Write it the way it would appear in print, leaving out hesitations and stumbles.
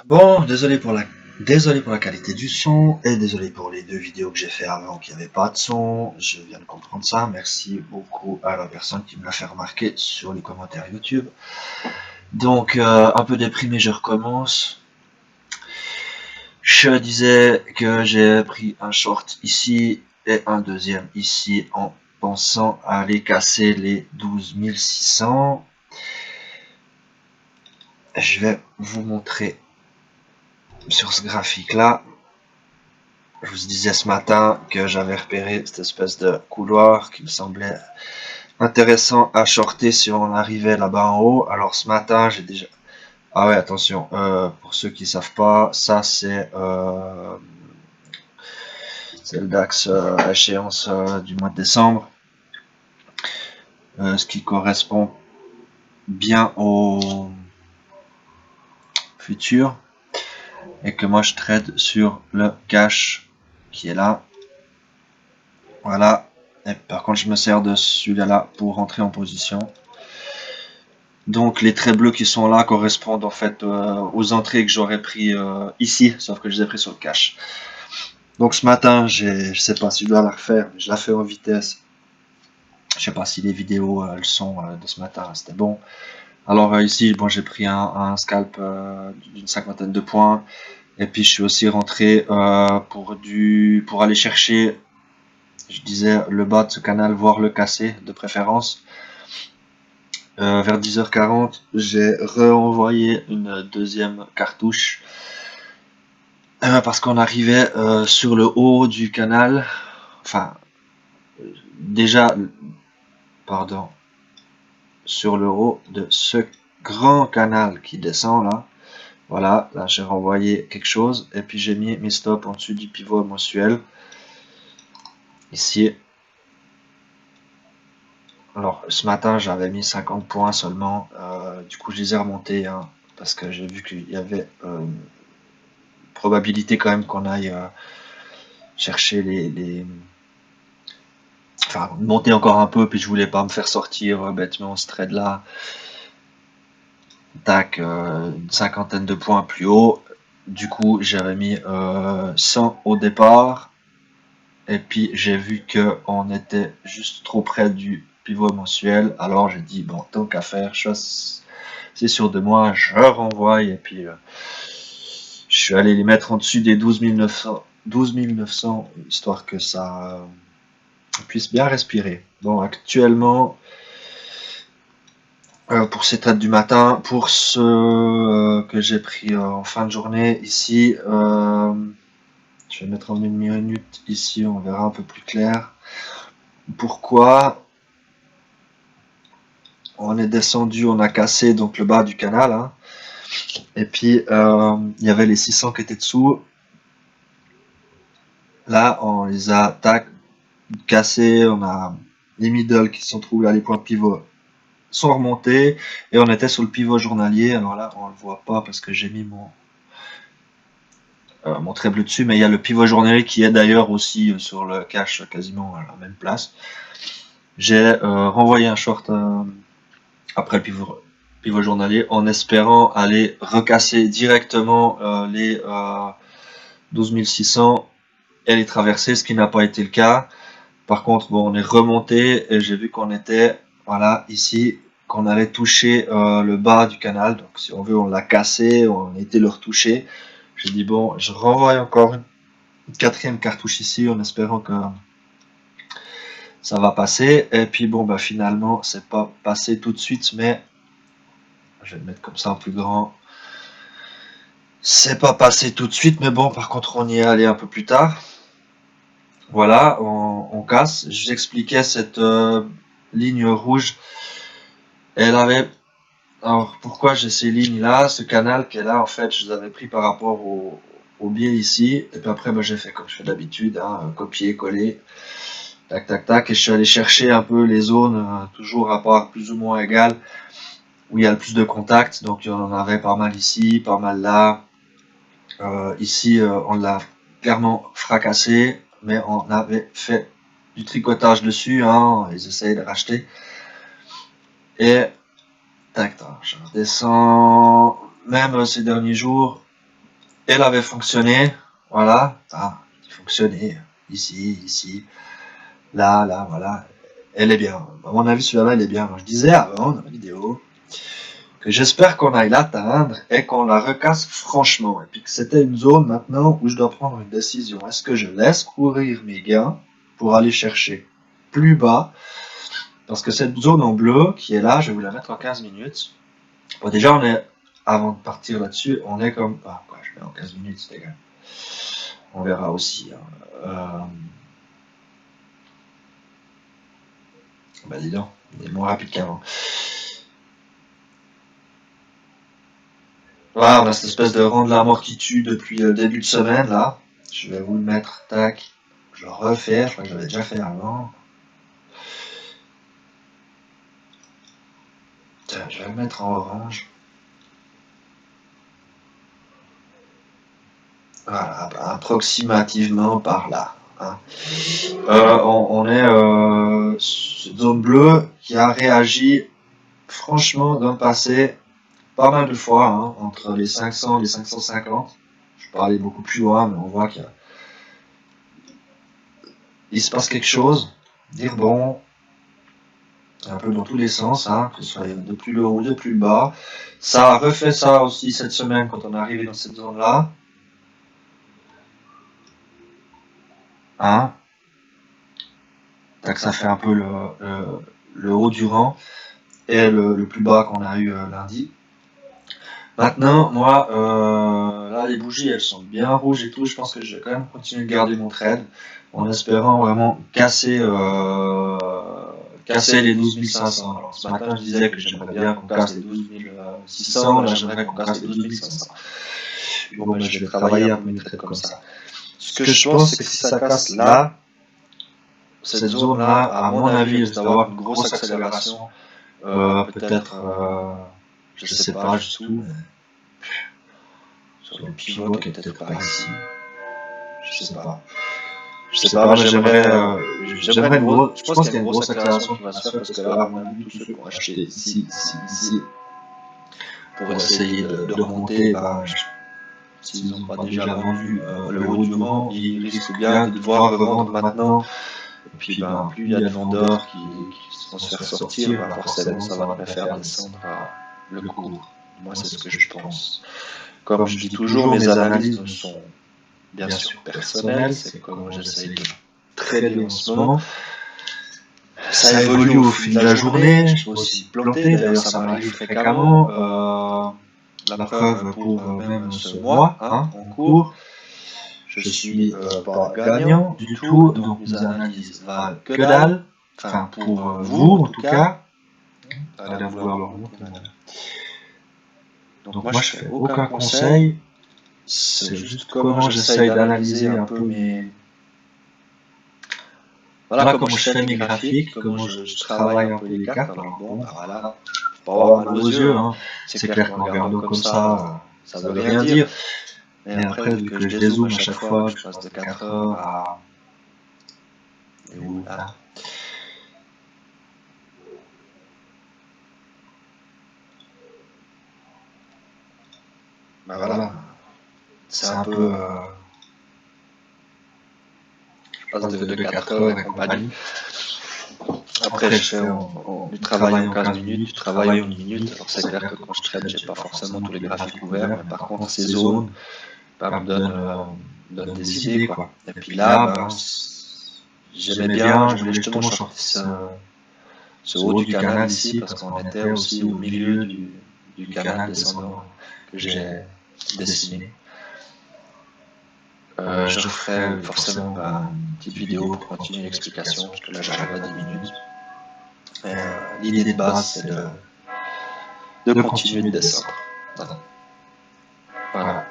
Bon, désolé pour la qualité du son et désolé pour les deux vidéos que j'ai fait avant qui n'avaient pas de son. Je viens de comprendre ça. Merci beaucoup à la personne qui me l'a fait remarquer sur les commentaires YouTube. Donc, un peu déprimé, je recommence. Je disais que j'ai pris un short ici et un deuxième ici en pensant à aller casser les 12 600. Je vais vous montrer sur ce graphique là. Je vous disais ce matin que j'avais repéré cette espèce de couloir qui me semblait intéressant à shorter si on arrivait là-bas en haut. Alors ce matin, j'ai déjà... Ah ouais, attention, pour ceux qui savent pas, ça c'est le DAX à échéance du mois de décembre, ce qui correspond bien au futur et que moi je trade sur le cash qui est là. Voilà. Et par contre, je me sers de celui-là pour rentrer en position. Donc les traits bleus qui sont là correspondent en fait aux entrées que j'aurais pris ici, sauf que je les ai pris sur le cash. Donc ce matin, je sais pas si je dois la refaire, mais je la fais en vitesse. Je sais pas si les vidéos, le son de ce matin, c'était bon. Alors ici, bon, j'ai pris un scalp d'une cinquantaine de points. Et puis je suis aussi rentré pour aller chercher, je disais, le bas de ce canal, voire le casser de préférence. Vers 10h40, j'ai renvoyé une deuxième cartouche parce qu'on arrivait sur le haut du canal. Enfin, déjà, pardon, sur le haut de ce grand canal qui descend là. Voilà, là j'ai renvoyé quelque chose et puis j'ai mis mes stops en dessus du pivot mensuel. Ici. Alors ce matin j'avais mis 50 points seulement. Du coup je les ai remontés hein, parce que j'ai vu qu'il y avait probabilité quand même qu'on aille chercher enfin monter encore un peu, puis je voulais pas me faire sortir bêtement ce trade là. Tac, une cinquantaine de points plus haut. Du coup j'avais mis 100 au départ. Et puis j'ai vu que on était juste trop près du pivot mensuel. Alors j'ai dit bon, tant qu'à faire, c'est sûr de moi, je renvoie et puis je suis allé les mettre en dessus des 12 900 histoire que ça puisse bien respirer. Bon, actuellement, pour ces trades du matin, pour ceux que j'ai pris en fin de journée ici, je vais mettre en une minute ici, on verra un peu plus clair. Pourquoi on est descendu, on a cassé donc le bas du canal, hein, et puis il y avait les 600 qui étaient dessous. Là, on les a cassés, on a les middle qui se sont trouvés à les points de pivot sont remontés et on était sur le pivot journalier. Alors là, on le voit pas parce que j'ai mis mon trait bleu dessus, mais il y a le pivot journalier qui est d'ailleurs aussi sur le cash quasiment à la même place. J'ai renvoyé un short après le pivot journalier en espérant aller recasser directement les 12 600 et les traverser, ce qui n'a pas été le cas. Par contre, bon, on est remonté et j'ai vu qu'on était, voilà, ici, qu'on allait toucher le bas du canal. Donc, si on veut, on l'a cassé, on a été le retoucher. J'ai dit, bon, je renvoie encore une quatrième cartouche ici en espérant que ça va passer. Et puis, bon, bah, finalement, c'est pas passé tout de suite, mais je vais le mettre comme ça en plus grand. C'est pas passé tout de suite, mais bon, par contre, on y est allé un peu plus tard. Voilà, on casse. Je vous expliquais cette ligne rouge. Elle avait... Alors, pourquoi j'ai ces lignes-là, ce canal qui est là, en fait, je les avais pris par rapport au biais ici. Et puis après, bah, j'ai fait comme je fais d'habitude, hein, copier, coller, tac, tac, tac. Et je suis allé chercher un peu les zones, toujours à part plus ou moins égales, où il y a le plus de contacts. Donc, il y en avait pas mal ici, pas mal là. Ici, on l'a clairement fracassé, mais on avait fait du tricotage dessus, hein, ils essayent de racheter. Et tac, tac, je redescends. Même ces derniers jours, Elle avait fonctionné, voilà, fonctionné, ici, là, voilà. Elle est bien. À mon avis, celui-là, il est bien. Je disais avant dans la vidéo que j'espère qu'on aille l'atteindre et qu'on la recasse franchement. Et puis que c'était une zone maintenant où je dois prendre une décision. Est-ce que je laisse courir mes gars pour aller chercher plus bas? Parce que cette zone en bleu qui est là, je vais vous la mettre en 15 minutes. Bon, déjà, on est, avant de partir là-dessus, on est comme... Ah, quoi, je mets en 15 minutes, c'est égal. On verra aussi. Bah dis donc, il est moins rapide qu'avant. Voilà, on a cette espèce de rang de la mort qui tue depuis le début de semaine, là. Je vais vous le mettre, tac. Je le refais, je crois que j'avais déjà fait avant. Tiens, je vais le mettre en orange. Voilà, approximativement par là. Hein. On est cette zone bleue qui a réagi franchement dans le passé pas mal de fois, hein, entre les 500 et les 550. Je peux aller beaucoup plus loin, mais on voit qu'il se passe quelque chose. Dire bon, un peu dans tous les sens, hein, que ce soit de plus le haut ou de plus le bas. Ça a refait ça aussi cette semaine quand on est arrivé dans cette zone-là. Hein. Tac, ça fait un peu le haut du rang et le plus bas qu'on a eu lundi. Maintenant, moi, là, les bougies, elles sont bien rouges et tout. Je pense que je vais quand même continuer de garder mon trade en espérant vraiment casser les 12 500. Alors, ce matin, je disais que j'aimerais bien qu'on casse les 12 600. Là, j'aimerais qu'on casse les 12 500. Bon, ben, je vais travailler un peu mes trades comme ça. Ce que je pense, c'est que si ça casse là, cette zone-là, à mon avis, risque d'avoir une grosse accélération. Peut-être, je sais pas jusqu'où, mais sur le pivot qui est peut-être par ici. Je sais pas. Je sais pas, mais j'aimerais une grosse. Je pense qu'il y a une grosse accélération qui va se faire parce que là, à mon avis, tous ceux qui ont acheté ici, pour essayer de remonter, s'ils n'ont pas déjà vendu le haut du rang, ils risquent bien de devoir revendre maintenant. Et puis, plus il y a de vendeurs qui vont se faire sortir, forcément, ça va faire descendre le cours. Moi, c'est ce que je pense. Comme je dis toujours, mes analyses ne sont bien sûr personnelles, c'est comment j'essaye de trader en ce moment. Ça évolue au fil de la journée, je peux aussi planter, d'ailleurs ça m'arrive fréquemment. La preuve pour même ce mois, hein, en cours, je suis pas gagnant du tout, donc mes analyses valent que dalle, enfin pour vous en tout cas. Allez vouloir le remonter maintenant. Donc moi je fais aucun conseil, c'est juste comment j'essaye d'analyser un peu mes... Voilà comment je fais mes graphiques, comment je travaille un peu les cartes. Alors bon, voilà, faut pas avoir mal aux yeux, hein. C'est clair qu'en regardant comme ça veut rien dire. Mais après, vu que je dézoome à chaque fois, je passe de 4 heures à... Et où, là. Bah voilà, c'est un peu... je passe de 4 heures et compagnie. Après, je fais du travail en 15 minutes, du travail en 1 minute. Alors c'est clair que quand je trade, j'ai pas forcément tous les graphiques ouverts, mais par contre, ces zones me donnent des idées, quoi. Et puis là, j'aimais bien, je voulais justement sortir ce haut du canal ici, parce qu'on était aussi au milieu du canal descendant que j'ai dessiné. Je referai forcément une petite vidéo pour continuer l'explication, parce que là j'arrive à 10 minutes. L'idée de base, c'est de continuer de descendre. Voilà.